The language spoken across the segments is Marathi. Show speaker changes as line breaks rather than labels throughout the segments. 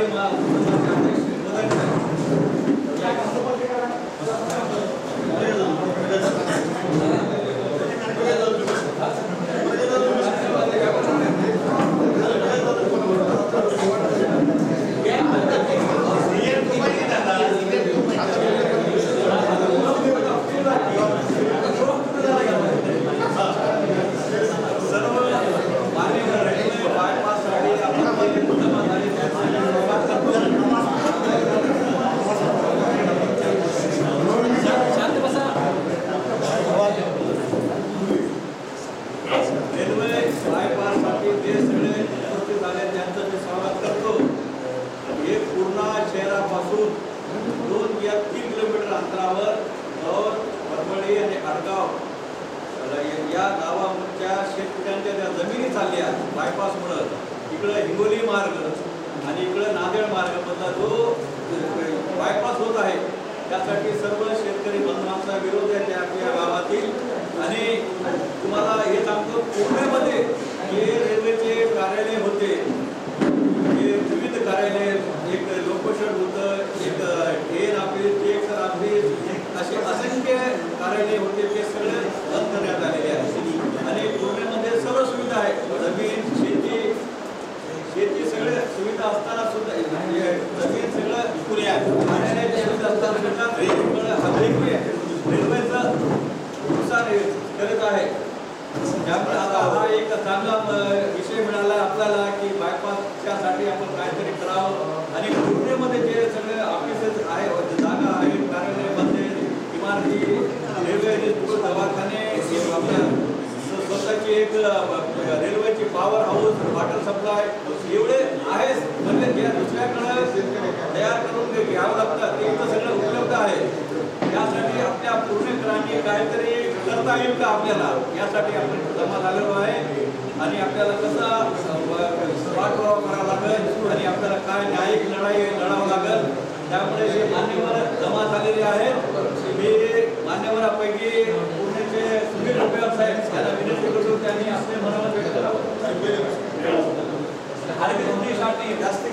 व्यापारी महासंघाचे अध्यक्ष मदन या गावाच्या शेतकऱ्यांच्या ज्या जमिनी चालल्या बायपासमुळे इकडं हिंगोली मार्ग आणि इकडं नांदेड मार्ग मधला जो बायपास होत आहे त्यासाठी सर्व शेतकरी बंधूंचा विरोध आहे त्या गावातील. आणि तुम्हाला हे सांगतो पुण्यामध्ये जे रेल्वेचे कार्यालय होते हे विविध कार्यालय एक लोकशेड होतं एक ट्रेन ऑफिस एक ऑफिस असे असंख्य कार्यालय होते ते सगळे बंद करण्यात आलेले आहे. आणि पुण्यामध्ये सर्व सुविधा आहे जमीन शेती सगळे सुविधा असताना सुद्धा जमीन सगळं पुण्या पाण्याची सुविधा असताना सुद्धा रेल्वेचं नुकसान करत आहे. त्यामुळे आता हा एक चांगला विषय मिळाला आपल्याला की बायपासच्यासाठी आपण काहीतरी करावं. आणि पुण्यामध्ये जे सगळे ऑफिसेस आहे जागा आहेत कार्यालयामध्ये इमारती रेल्वे दवाखाने आपल्या स्वतःची एक रेल्वेची पॉवर हाऊस वॉटर सप्लाय एवढे आहे म्हणजे जे दुसऱ्याकडे तयार करून घ्यावं लागतं ते इथं सगळं उपलब्ध आहे. यासाठी आपल्या पुणेकरांनी काहीतरी करता येईल का आपल्याला यासाठी आपण जमा झालेलो आहे. आणि आपल्याला कसा पाठपुरावा करावा लागेल आणि आपल्याला काय न्यायिक लढाई लढावं लागेल. त्यामुळे जे मान्यवर जमा झालेले आहेत मी मान्यवरांपैकी पुण्याचे सुनील रुपयाल साहेब यांना विनंती करतो त्यांनी आपले मनाला व्यक्त करावं. जास्त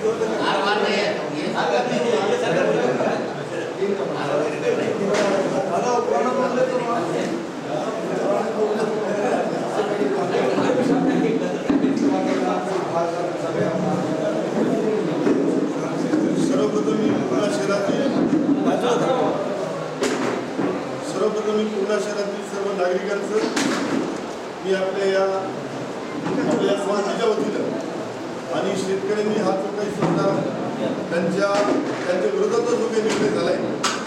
सर्वप्रथम मी पूर्णा शहरातील सर्व नागरिकांचं मी आपल्या समाजाच्या वतीनं आणि शेतकऱ्यांनी हा जो काही सुद्धा त्यांच्या विरोधात जो काही निर्णय झाला आहे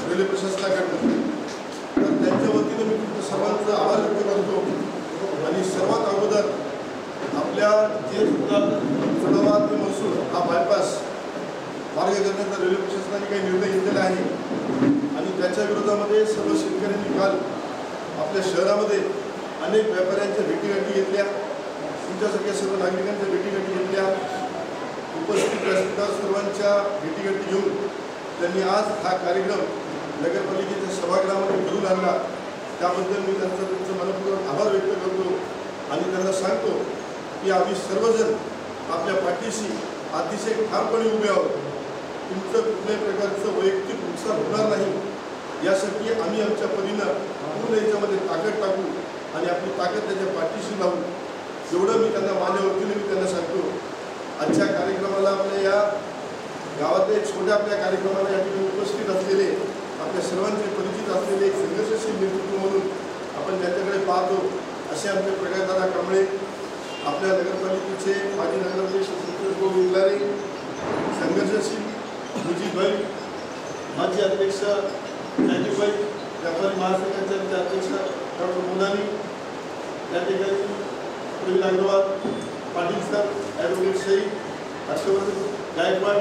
रेल्वे प्रशासनाकडनं तर त्यांच्या वतीनं मी सर्वांचा आभार व्यक्त करतो. आणि सर्वात अगोदर आपल्या जे सुद्धा चढावा ते महसूल हा बायपास मार्ग करण्याचा रेल्वे प्रशासनाने काही निर्णय घेतलेला आहे. आणि त्याच्या विरोधामध्ये सर्व शेतकऱ्यांनी काल आपल्या शहरामध्ये अनेक व्यापाऱ्यांच्या भेटीगाठी घेतल्या, तुमच्यासारख्या सर्व नागरिकांच्या भेटीगाठी घेतल्या. उपस्थित असलेल्या सर्वांच्या भेटीगाठी घेऊन त्यांनी आज हा कार्यक्रम नगरपालिकेच्या सभागृहामध्ये घडवून आणला. त्याबद्दल मी त्यांचं मनपूर्वक आभार व्यक्त करतो. आणि त्यांना सांगतो की आम्ही सर्वजण आपल्या पाठीशी अतिशय ठामपणे उभे आहोत. तुमचं कुठल्याही प्रकारचं वैयक्तिक नुकसान होणार नाही यासाठी आम्ही आमच्या परीनं पूर्ण याच्यामध्ये ताकद टाकू आणि आपली ताकद त्याच्या पाठीशी लावू एवढं मी त्यांना माझ्या वतीने मी त्यांना सांगतो. आजच्या कार्यक्रमाला आपल्या या गावातल्या छोट्या आपल्या कार्यक्रमाला या ठिकाणी उपस्थित असलेले आपल्या सर्वांचे परिचित असलेले एक संघर्षशील नेतृत्व म्हणून आपण त्यांच्याकडे पाहतो असे आमचे प्रकाशदादा कांबळे, आपल्या नगरपालिकेचे माजी नगराध्यक्ष संतोष भाऊ इंगलारे, संघर्षशील मुजीबभाई, माजी अध्यक्ष राजीवभाई, व्यापारी महासंघाचे अध्यक्ष डॉक्टर मुनानी, या ठिकाणी प्रवीण अग्रवाल, पाटील सर, ॲडव्होकेट शाही, हर्षवर्धन गायकवाड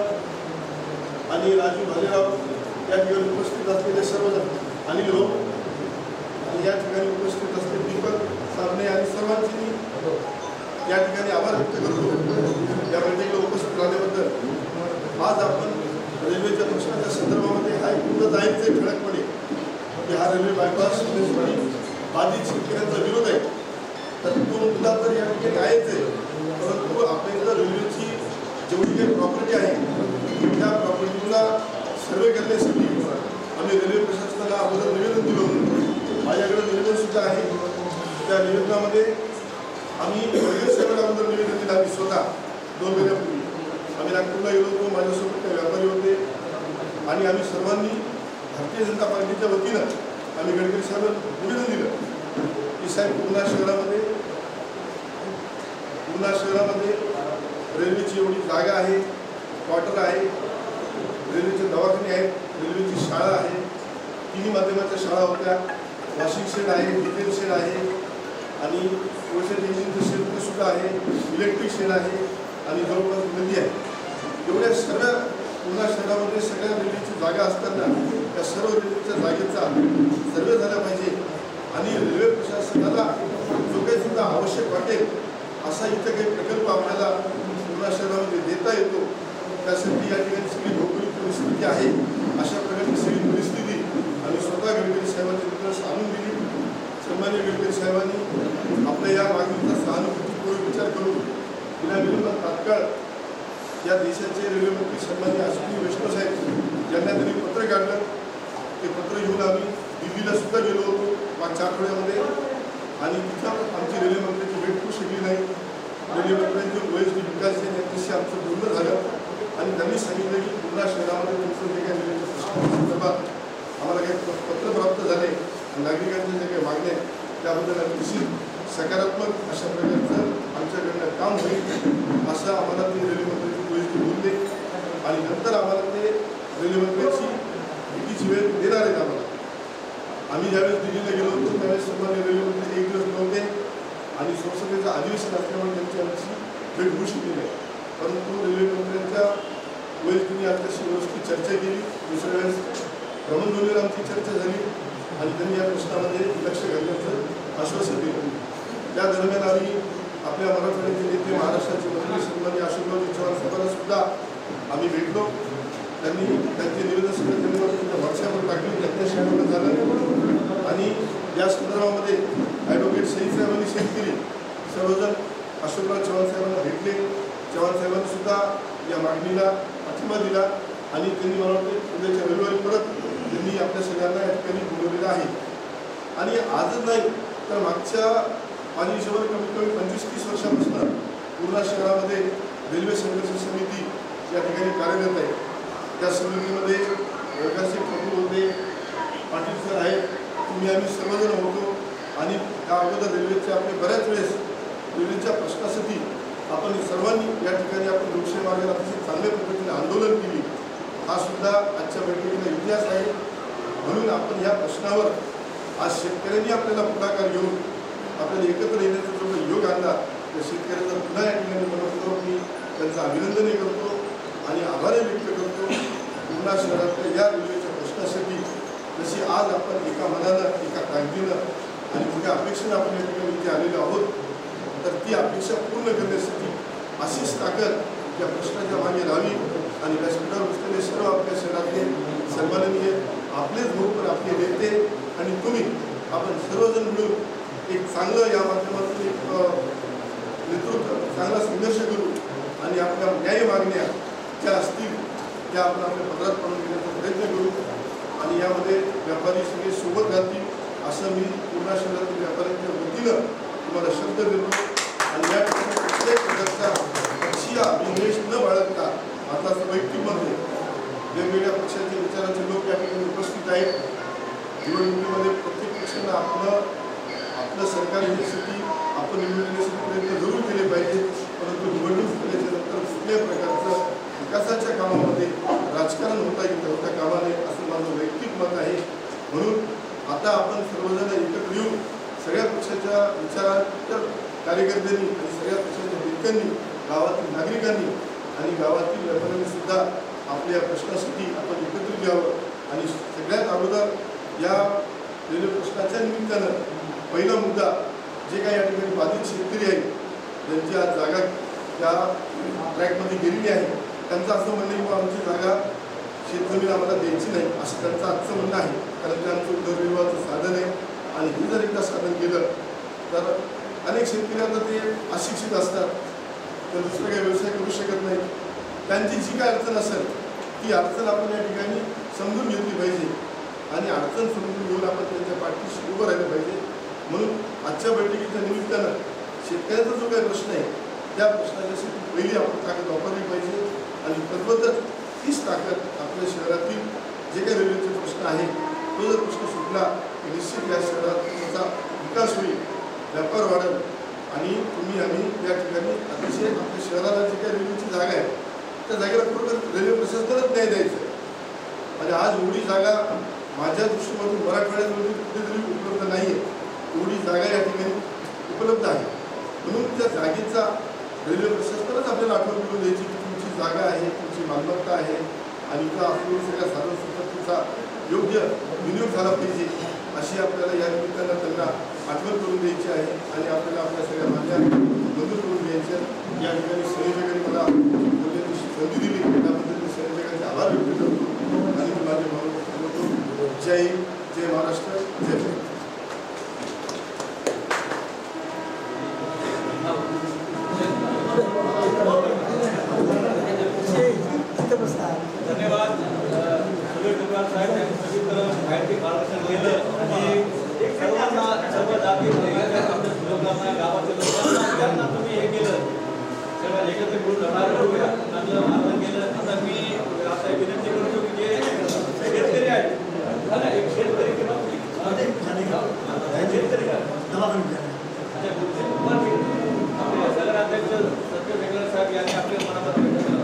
आणि राजू भालेराव या ठिकाणी उपस्थित असलेले सर्वजण, अनिल भाऊ आणि या ठिकाणी उपस्थित असलेले दीपक साबणे आणि सर्वांची मी या ठिकाणी आभार व्यक्त करतो या बैठकीला उपस्थित राहण्याबद्दल. आज आपण रेल्वेच्या प्रश्नाच्या संदर्भामध्ये हा एक मुद्दा जायचं आहे ठळकपणे की हा रेल्वे बायपास बाधित शेतकऱ्यांचा विरोध आहे. तर तो मुद्दा तर या ठिकाणी आहेच आहे, परंतु आपल्या इथं रेल्वेची जेवढी काही प्रॉपर्टी आहे अगोदर निवेदन दिलं होतं. माझ्याकडे निवेदन सुद्धा आहे. त्या निवेदनामध्ये आम्ही रेल्वे सेवेला अगोदर निवेदन दिलं. आम्ही स्वतः 2 महिन्यापूर्वी आम्ही नागपूरला गेलो होतो. माझ्यासोबत काही व्यापारी होते आणि आम्ही सर्वांनी भारतीय जनता पार्टीच्या वतीनं आम्ही गडकरी साहेबांना निवेदन दिलं की साहेब पूर्णा शहरामध्ये रेल्वेची एवढी जागा आहे, क्वार्टर आहे, रेल्वेचे दवाखाने आहेत, रेल्वेची शाळा आहे, तिन्ही माध्यमाच्या शाळा होत्या, वॉशिंग शेड आहे, डिझेल शेड आहे आणि प्रोसेस इंजिनचं शेड सुद्धा आहे, इलेक्ट्रिक शेड आहे आणि जवळपास नदी आहे. एवढ्या सर्व पूर्णा शहरामध्ये सगळ्या रेल्वेची जागा असताना त्या सर्व रेल्वेच्या जागेचा सर्वे झाला पाहिजे आणि रेल्वे प्रशासनाला जो काही सुद्धा आवश्यक वाटेल असा इथं काही प्रकल्प आपल्याला पूर्णा शहरामध्ये देता येतो. त्यासाठी या ठिकाणी सगळी भौगोलिक परिस्थिती आहे. अशा प्रकारची सगळी परिस्थिती आम्ही स्वतः गडकरी साहेबांच्या निदर्शनास आणून दिली. सन्मान्य गडकरी साहेबांनी आपल्या या मागणीचा सहानुभूतीपूर्वक विचार करून विनाविलंब तात्काळ या देशाचे रेल्वे मंत्री सन्मान्य अश्विनी वैष्णव साहेब यांना त्यांनी पत्र काढलं. ते पत्र घेऊन आम्ही दिल्लीला सुद्धा गेलो होतो मागच्या आठवड्यामध्ये आणि तिथं आमची रेल्वे मंत्र्यांची भेट होऊ शकली नाही. रेल्वे मंत्र्यांचे OSD विकास यांच्याशी आमचं बोलणं झालं आणि त्यांनी सांगितलं की पूर्णा शहरामध्ये तुमचं जे काही रेल्वेच्या प्रश्नासंदर्भात आम्हाला काही पत्र प्राप्त झाले आणि नागरिकांच्या जे काही मागण्या त्याबद्दल निश्चित सकारात्मक अशा प्रकारचं आमच्याकडनं काम होईल असं आम्हाला ते रेल्वे मंत्र्यांचे OSD बोलले आणि नंतर आम्हाला ते रेल्वे मंत्र्यांची भेटीची वेळ देणार आहेत. आम्ही ज्यावेळेस दिल्लीला गेलो होतो त्यावेळेस सन्मान्य रेल्वे मंत्री 1 दिवस नव्हते आणि संसदेचं अधिवेशन असल्यामुळे त्यांची आमची भेट होऊ शकली नाही. परंतु रेल्वे मंत्र्यांच्या OSDने आमच्याशी व्यवस्थित चर्चा केली. दुसऱ्या वेळेस भ्रमणध्वनीवर आमची चर्चा झाली आणि त्यांनी या प्रश्नामध्ये लक्ष घालण्याचं आश्वासन दिलं. त्या दरम्यान आम्ही आपल्या मराठवाड्याचे नेते महाराष्ट्राचे मंत्री सन्मान्य अशोकराव चव्हाण साहेबांना सुद्धा आम्ही भेटलो. त्यांनी त्यांचे निवेदन सुद्धा त्यांनी व्हॉट्सॲपवर टाकले. त्यांच्याशी बोलणं झालं आणि या संदर्भामध्ये ॲडव्होकेट सईद साहेबांनी शेअर केली. सर्वजण अशोकराव चव्हाण साहेबांना भेटले. चव्हाण साहेबांनी सुद्धा या मागणीला पाठिंबा दिला आणि त्यांनी मला वाटते उद्याच्या रविवारी परत त्यांनी आपल्या सगळ्यांना या ठिकाणी बोलवलेलं आहे. आणि आजच नाही तर मागच्या माझी हिशोबाने कमीत कमी 25-30 वर्षापासून पूर्णा शहरामध्ये रेल्वे संघर्ष समिती या ठिकाणी कार्यरत आहे. त्या समितीमध्ये प्रकाशिक ठाकूर होते, पाटील सर आहेत, तुम्ही आम्ही सर्वजण होतो आणि त्या अगोदर रेल्वेच्या आपले बऱ्याच वेळेस रेल्वेच्या प्रश्नासाठी आपण सर्वांनी या ठिकाणी आपण लोकशाही मार्गाला अतिशय चांगल्या पद्धतीने आंदोलन केली. हा सुद्धा आजच्या बैठकीचा इतिहास आहे. म्हणून आपण या प्रश्नावर आज शेतकऱ्यांनी आपल्याला पुढाकार घेऊन आपल्याला एकत्र येण्याचा जो काही योग आणला त्या शेतकऱ्यांचा पुन्हा या ठिकाणी मनपूर्वक मी त्यांचं अभिनंदनही करतो आणि आभारही व्यक्त करतो. पूर्णा शहरातल्या या रेल्वेच्या प्रश्नासाठी जशी आज आपण एका मनानं एका ताकदीनं आणि मोठ्या अपेक्षेनं आपण या ठिकाणी इथे आलेलो आहोत तर ती अपेक्षा पूर्ण करण्यासाठी अशीच ताकद या प्रश्नाच्या मागे राहावी आणि व्यासपीठावर बसलेले सर्व आपल्या शहरातले सन्माननीय आपलेच भाऊ आपले नेते आणि तुम्ही आपण सर्वजण मिळून एक चांगलं या माध्यमातून एक नेतृत्व चांगला संघर्ष करू आणि आपल्या न्याय मागण्या ज्या असतील त्या आपण आपल्या पत्रात पडून घेण्याचा प्रयत्न करू आणि यामध्ये व्यापारी सगळे सोबत राहतील असं मी पूर्णा शहरातील व्यापाऱ्यांच्या वतीनं तुम्हाला शब्द देतो. आणि या ठिकाणी प्रत्येक प्रकारचा पक्षीय विद्वेष न बाळगता आता वैयक्तिकमध्ये वेगवेगळ्या पक्षाचे विचाराचे लोक या ठिकाणी उपस्थित आहेत. निवडणुकीमध्ये प्रत्येक पक्षानं आपलं सरकार येण्यासाठी आपण निवडणुकीसाठी प्रयत्न जरूर केले पाहिजे. परंतु निवडणूक झाल्याच्या नंतर कुठल्याही प्रकारचं विकासाच्या कामामध्ये राजकारण होता कामा नये असं माझं वैयक्तिक मत आहे. म्हणून आता आपण सर्वजण एकत्र येऊन सगळ्या पक्षाच्या विचारांच्या कार्यकर्त्यांनी आणि सगळ्या पक्षाच्या नेत्यांनी गावातील नागरिकांनी आणि गावातील व्यापाऱ्यांनी सुद्धा आपल्या प्रश्नासाठी आपण एकत्रित यावं आणि सगळ्यात अगोदर या रेल्वे प्रश्नाच्या निमित्तानं पहिला मुद्दा जे काही या ठिकाणी बाधित शेतकरी आहेत ज्यांची आज जागा त्या ट्रॅकमध्ये गेलेली आहे त्यांचं असं म्हणणं की आमची जागा शेतजमीन आम्हाला द्यायची नाही असं त्यांचं आजचं म्हणणं आहे. कारण ते आमचं उदरनिर्वाहाचं साधन आहे आणि हे जर एकदा साधन केलं तर अनेक शेतकरी आता ते अशिक्षित असतात तर दुसरं काही व्यवसाय करू शकत नाही. त्यांची जी काय अडचण असेल ती अडचण आपण या ठिकाणी समजून घेतली पाहिजे आणि अडचण समजून घेऊन आपण त्यांच्या पाठीशी उभं राहिलं पाहिजे. म्हणून आजच्या बैठकीच्या निमित्तानं शेतकऱ्यांचा जो काही प्रश्न आहे त्या प्रश्नासाठी पहिली आपण ताकद वापरली पाहिजे आणि तद्बद्दल तीच ताकद आपल्या शहरातील जे काही रेल्वेचे प्रश्न आहे तो जर प्रश्न सुटला तर निश्चित या शहरात त्याचा विकास होईल, व्यापार वाढेल आणि आम्ही या ठिकाणी अतिशय आपल्या शहराला जी काही रेल्वेची जागा आहे त्या जागेला खरोखर रेल्वे प्रशासनालाच न्याय द्यायचा आहे. आणि आज एवढी जागा माझ्या दृष्टीमधून मराठवाड्यामध्ये कुठेतरी उपलब्ध नाही आहे, एवढी जागा या ठिकाणी उपलब्ध आहे. म्हणून त्या जागेचा रेल्वे प्रशासनालाच आपल्याला आठवण करून द्यायची की तुमची जागा आहे, तुमची मालमत्ता आहे आणि त्या असलेल्या सगळ्या साधन संपत्तीचा योग्य विनियोग झाला पाहिजे अशी आपल्याला या निमित्तानं त्यांना आठवण करून द्यायची आहे आणि आपल्याला आपल्या सगळ्या मागण्या मंजूर करून द्यायच्या. या ठिकाणी संयोजकांनी मला बोलण्याची संधी दिली त्याबद्दल मी संयोजकांचे आभार व्यक्त करतो आणि मी माझे भावना सांगतो. जय हिंद, जय महाराष्ट्र, जय जय.
धन्यवाद सुरेश डोंगराळ साहेब यांनी सगळीकडे माहिती मार्गदर्शन केलं आणि सर्वांना सर्व जाती लोकांना गावातील लोकांना त्यांना तुम्ही हे केलं सगळं एकत्र घेऊन लढणार करूया चांगलं मार्गदर्शन केलं. आता मी आता विनंती करतो की जे शेतकरी आहेत एक शेतकरी किंवा शेतकरी आपले नगराध्यक्ष सत्य वेगळे साहेब यांनी आपल्या मनात व्यक्त केलं.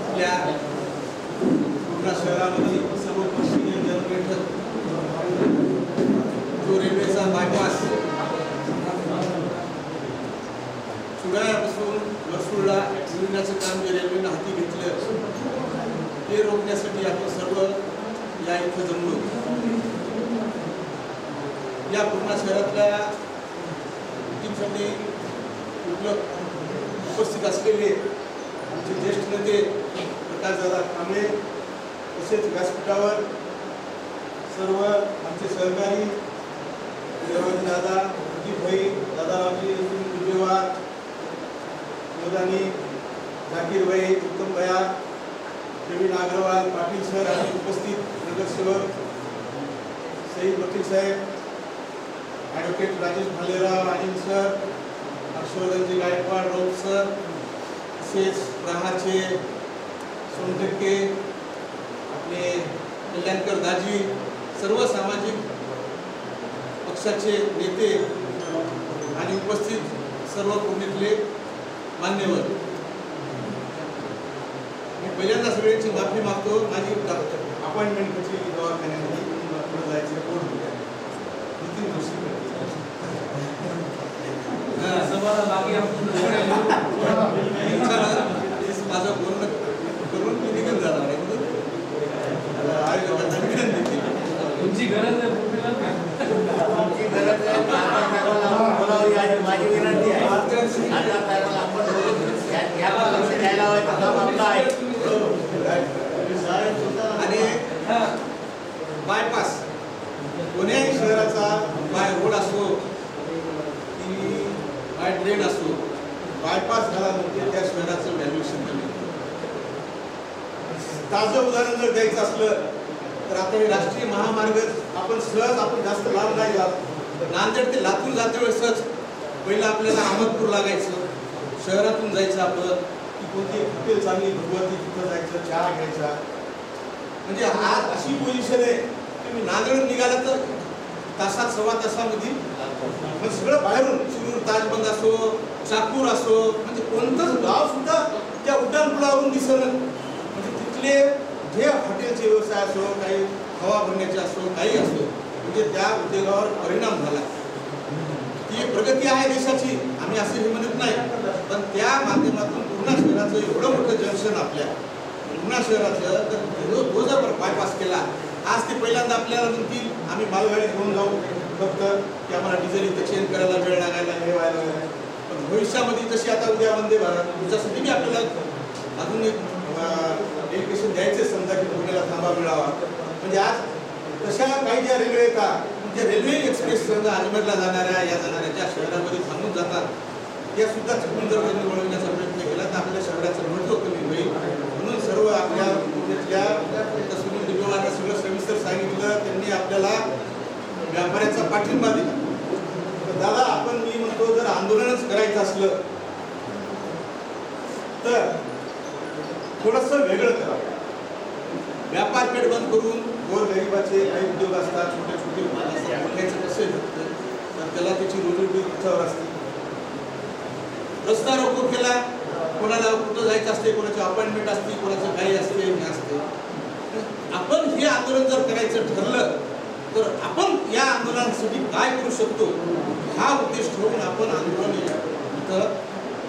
आपल्या पूर्ण शहरामध्ये सर्व पश्चिमी जनपेठ जो रेल्वेचा बायपास सुडाळ्यापासून वरसूडला मिळण्याचं काम जे रेल्वेनं हाती घेतलं ते रोखण्यासाठी आपण सर्व या इथं जमलो. या पूर्ण शहरातल्या मीटिंगसाठी उपस्थित असलेले आमचे ज्येष्ठ नेते प्रकाशदादा कांबळे तसेच व्यासपीठावर सर्व आमचे सहकारी दादा भाई दादाजी गुजेवार मोदानी झाकीर भाई उत्तम भया प्रवीण अग्रवाल पाटील सर आणि उपस्थित नगरसेवक सईद वकील साहेब ॲडव्होकेट राजेश भालेराव अनिल सर हर्षवर्धनजी गायकवाड राऊत सर तसेच प्रहारचे सोनटक्के आपले कल्याणकर दाजी सर्व सामाजिक पक्षाचे नेते आणि उपस्थित सर्व कोणीतले मान्यवर पहिल्यांदा सगळ्यांची माफी मागतो. माझी अपॉइंटमेंट कशी दवाखान्यामध्ये पुढे जायचं कोण नितीन जोशी माझं बोलणं करून मी निघून जाणार आहे म्हणून आयोजकांना विनंती केली.
तुमची गरज आहे
माझी विनंती आहे
आणि बायपास कोण्याही शहराचा बाय रोड असो की बाय ट्रेन असो बायपास झाला म्हणजे त्या शहराचं व्हॅल्युएशन कमी. ताजं उदाहरण जर द्यायचं असलं तर आता हे राष्ट्रीय महामार्ग आपण सहज आपण जास्त लांब नाही जात. नांदेड ते लातूर जाते वेळेसच पहिलं आपल्याला अहमदपूर लागायचं, शहरातून जायचं आपलं की कोणती हॉटेल चांगली भगवती तिथं जायचं, चहा घ्यायचा. म्हणजे आज अशी पोझिशन आहे तुम्ही नांदेडून निघाला तर तासात सव्वा तासामध्ये पण सगळं बाहेरून शिरूर ताजबंद असो चाकूर असो म्हणजे कोणतंच गाव सुद्धा त्या उड्डाणपुलावरून दिसलं. म्हणजे तिथले जे हॉटेलचे व्यवसाय असो काही हवा भरण्याचे असो काही असो म्हणजे त्या उद्योगावर परिणाम झाला. ती प्रगती आहे देशाची आम्ही असं हे म्हणत नाही पण त्या माध्यमातून पूर्ण शहराचं एवढं मोठं जंक्शन आपल्या पूर्ण शहराचं तर तो जर बायपास केला आज ते पहिल्यांदा आपल्याला म्हणतील आम्ही मालगाडी घेऊन जाऊ फक्त की आम्हाला डिझेल इथं चेंज करायला वेळ लागायला हे व्हायला लागला. पण भविष्यामध्ये जशी आता उद्या वंदे भारत त्याच्यासाठी बी आपल्याला अजून एक डेलिकेशन द्यायचे समजा की पुण्याला थांबा मिळावा. म्हणजे आज तशा काही ज्या रेल्वे येतात
जे रेल्वे एक्सप्रेस अजमेरला जाणाऱ्या ज्या शहरामध्ये थांबून जातात त्या सुद्धा चुकून जर त्यांनी वळवण्याचा प्रयत्न केला तर आपल्या शहराचं महत्त्व कमी होईल. म्हणून सर्व आपल्या पुण्यातल्या सुनील डिबेवारला सगळं सविस्तर सांगितलं. त्यांनी आपल्याला व्यापाऱ्याचा पाठिंबा दिला. तर दादा आपण मी म्हणतो जर आंदोलनच करायचं असलं तर थोडंसं वेगळं करावं. व्यापार पेठ बंद करून गोरगरिबाचे काही उद्योग असतात, छोटे छोटे उद्योग असतात, मोठ्याचं कसं भेटतं तर त्याला त्याची रोजीरोटी त्याच्यावर असते. रस्ता रोको केला, कोणाला कुठं जायचं असते, कोणाची अपॉइंटमेंट असते, कोणाचं काही असते हे असते. आपण हे आंदोलन जर करायचं ठरलं तर आपण या आंदोलनासाठी काय करू शकतो हा उद्देश ठेवून आपण आंदोलन इथं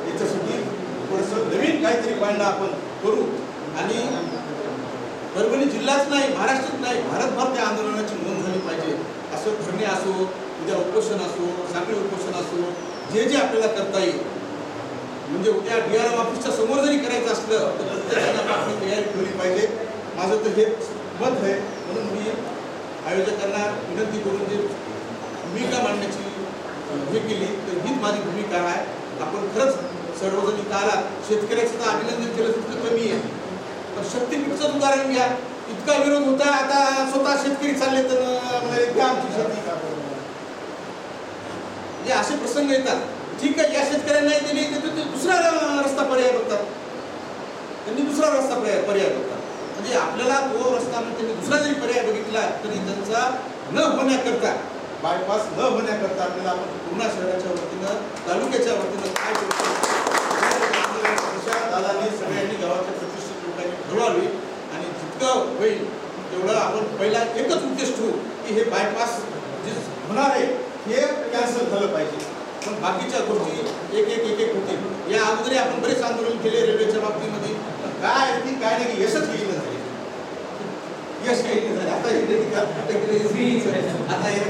याच्यासाठी थोडंसं नवीन काहीतरी पाहिलं आपण करू. आणि परभणी जिल्हाच नाही, महाराष्ट्रात नाही, भारतभर त्या आंदोलनाची नोंद झाली पाहिजे. असं धरणे असो, उद्या उपोषण असो, साखळी उपोषण असो, जे जे आपल्याला करता येईल. म्हणजे उद्या DRM ऑफिसच्या समोर जरी करायचं असलं तर प्रत्येकाने आपली तयारी ठेवली पाहिजे. माझं तर हे मत आहे. म्हणून मी आयोजकांना विनंती करून जे भूमिका मांडण्याची हे केली तर हीच माझी भूमिका आहे. आपण खरंच सर्वजण इथं आला, शेतकऱ्याचं तर अभिनंदन केलं तितकं कमी आहे. पण शक्तीपीठचं उदाहरण घ्या, इतका विरोध होता, आता स्वतः शेतकरी चालले तर घ्या आमची शेती का. म्हणजे असे प्रसंग येतात. ठीक आहे, या शेतकऱ्यांना नाही दिली तर दुसरा रस्ता पर्याय बघतात, त्यांनी दुसरा रस्ता पर्याय बघतात. म्हणजे आपल्याला तो रस्ता त्यांनी दुसरा जरी पर्याय बघितला तरी त्यांचा न होण्याकरता, बायपास न होण्याकरता आपल्याला आपण पूर्ण शहराच्या वतीनं, तालुक्याच्या वतीनं काय करतो दादांनी सगळ्यांनी गावाच्या प्रतिष्ठित लोकांनी ठरवावी. आणि जितकं होईल तेवढं आपण पहिला एकच उद्देश ठेवू की हे बायपास जे होणार आहे हे कॅन्सल झालं पाहिजे. पण बाकीच्या गोष्टी एक एक होतील. या अगोदर आपण बरेच आंदोलन केले रेल्वेच्या बाबतीमध्ये, काय नाही यशच येईल झाले, यश काही झाले. आता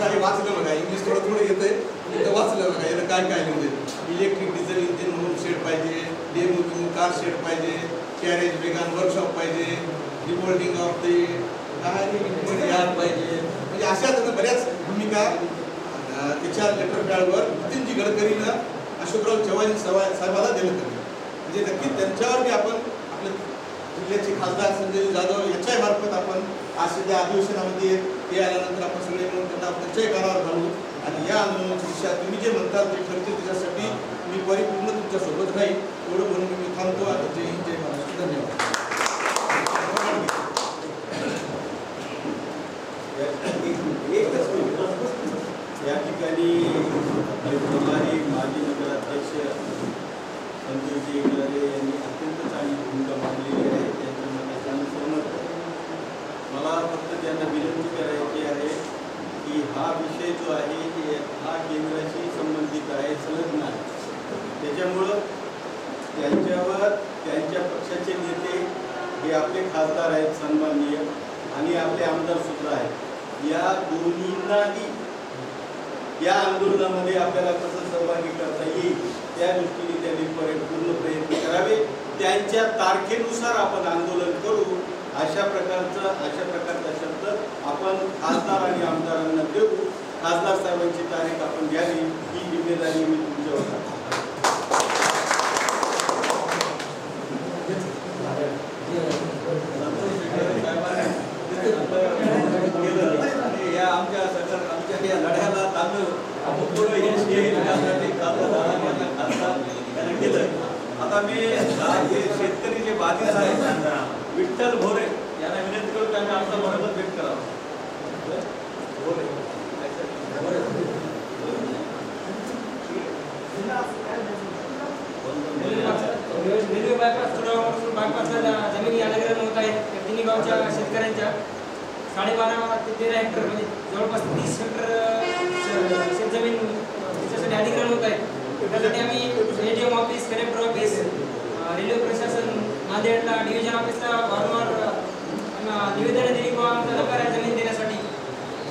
हे वाचलं बघा, इंग्लिश थोडं येतंय, वाचलं बघा याला काय लिहिले. इलेक्ट्रिक डिझेल इंजिन म्हणून शेड पाहिजे, डेमो कार शेड पाहिजे, कॅरेज वेगान वर्कशॉप पाहिजे, रिपोर्टिंग ऑफ द यार्ड पाहिजे. म्हणजे अशा बऱ्याच भूमिका त्याच्या लेटर पॅडवर नितीनजी गडकरीनं अशोकराव चव्हाण साहेबाला दिलं. म्हणजे नक्की त्यांच्यावर बी आपण आपल्या जिल्ह्याचे खासदार संजय जाधव यांच्या मार्फत आपण आज सध्या अधिवेशनामध्ये हे आल्यानंतर आपण सगळे मिळून त्यांना त्यांच्याही कानावर घालू. आणि या आंदोलनाची दिशा तुम्ही जे म्हणताल ते ठरते त्याच्यासाठी मी परिपूर्ण तुमच्यासोबत राहील. एवढं म्हणून मी थांबतो. आता जय हिंद, जय महाराष्ट्र. धन्यवाद.
या ठिकाणी माजी नगराध्यक्ष संतोषजी इंगळे यांनी अत्यंत चांगली भूमिका मांडलेली आहे. त्यांच्या मनात आम्ही सहमत आहे. मला फक्त त्यांना विनंती करायची आहे की हा विषय जो आहे हा केंद्राशी संबंधित आहे, संलग्न आहे. त्याच्यामुळं त्यांच्यावर त्यांच्या पक्षाचे नेते हे आपले खासदार आहेत सन्माननीय आणि आपले आमदार सुद्धा आहेत. या दोन्हींनाही या आंदोलनामध्ये आपल्याला कसं सहभागी करता येईल त्या दृष्टीने त्यांनी पूर्ण प्रयत्न करावे. त्यांच्या तारखेनुसार आपण आंदोलन करू अशा प्रकारचा शब्द आपण खासदार आणि आमदारांना देऊ. खासदार साहेबांची तारीख आपण घ्यावी ही जिम्मेदारी मी तुमच्यावर टाकतो. आमच्या या लढ्याला चांगलं यश येईल यासाठी केलं. आता मी हे शेतकरी जे बाधित आहेत विठ्ठल भोरे यांना विनंती करून त्यांनी आमचा मनोगत व्यक्त करावा.
रेल्वे बायपासला जमिनी अधिग्रहण होत आहे. तिन्ही गावच्या शेतकऱ्यांच्या 12.5 ते 13 हेक्टर म्हणजे जवळपास 30 हेक्टर शेतजमीन त्याच्यासाठी अधिग्रहण होत आहे. त्यासाठी आम्ही ADM office, collector office, railway प्रशासन, नांदेडला डिव्हिजन ऑफिसला वारंवार निवेदन दिली किंवा आमच्या जमीन देण्यासाठी.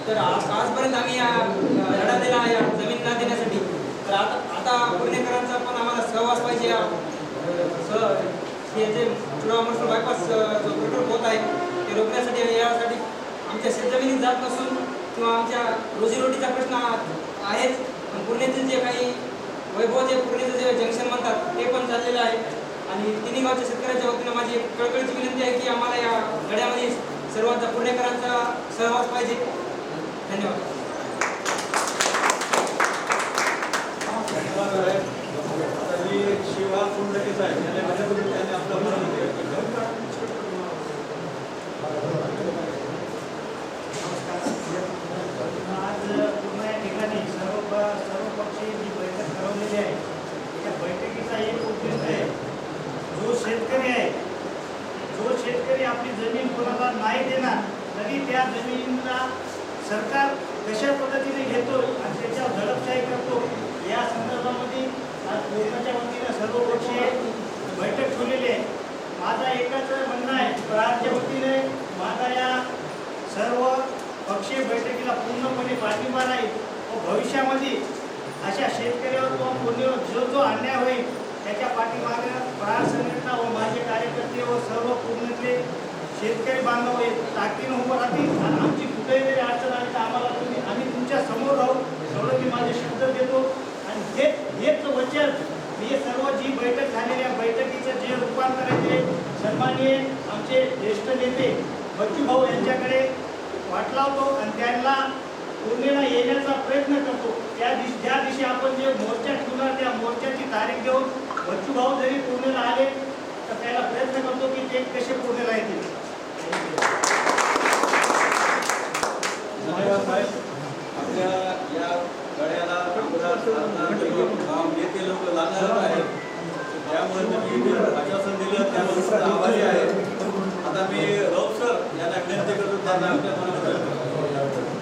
तर आजपर्यंत आम्ही लढा दिला या जमीन न देण्यासाठी. तर आता पुणेकरांचा पण आम्हाला सहवास पाहिजे. हे जे बायपास जो प्रकल्प होत आहे ते रोखण्यासाठी यासाठी आमच्या शेतजमिनी जात नसून किंवा आमच्या रोजीरोटीचा प्रश्न आहेच, पण पुण्यातील जे काही वैभव जे पुण्याचं जे जंक्शन म्हणतात ते पण चाललेलं आहे. आणि तिन्ही गावच्या शेतकऱ्यांच्या वतीनं माझी एक कळकळीची विनंती आहे की आम्हाला या लढ्यामध्ये सर्वांचा पुणेकरांचा सहवास पाहिजे. धन्यवाद.
आता मी शिवा कुंडकीचा आहे, त्याने आपलं म्हणून
आज पूर्ण या ठिकाणी सर्वपक्षीय जी बैठक ठरवलेली आहे त्या बैठकीचा एक उद्देश आहे, जो शेतकरी आपली जमीन कोणाला नाही देणार तरी त्या जमिनीला सरकार कशा पद्धतीने घेतो आणि त्याच्यावर दडपशाही करतो या संदर्भामध्ये आज पूर्णच्या वतीनं सर्वपक्षीय बैठक ठेवलेली आहे. माझा एकच म्हणणं आहे, प्रहारच्या वतीने माझा या सर्व पक्षीय बैठकीला पूर्णपणे पाठिंबा राहील व भविष्यामध्ये अशा शेतकऱ्यावर किंवा पुण्यावर जो अन्याय होईल त्याच्या पाठीमागे प्रहार संघटना व माझे कार्यकर्ते व सर्व पूर्णतले शेतकरी बांधव ताकदीनं उभं राहतील आणि आमची कुठेही जरी अडचण आली तर आम्ही तुमच्या समोर राहू एवढं मी माझे शब्द देतो. आणि हेच वचन मी सर्व जी बैठक झालेली आहे बैठकीचं जे रूपांतर आहे ते सन्माननीय आमचे ज्येष्ठ नेते बच्चू भाऊ यांच्याकडे वाटलावतो आणि त्यांना पूर्णेला येण्याचा प्रयत्न करतो. ज्या दिवशी आपण जे मोर्चा ठेवणार त्या मोर्चाची तारीख देऊन बच्चू भाऊ जरी पूर्णेला आले तर त्याला प्रयत्न करतो की ते कसे पूर्णेला येतील.
धन्यवाद साहेब. आपल्या या गड्याला नेते लोक लागणार आहेत, त्यामुळे तुम्ही आश्वासन दिलं त्याबद्दल आभारी आहे. आता मी राऊत सर यांना विनंती करतो, त्यांना आपल्या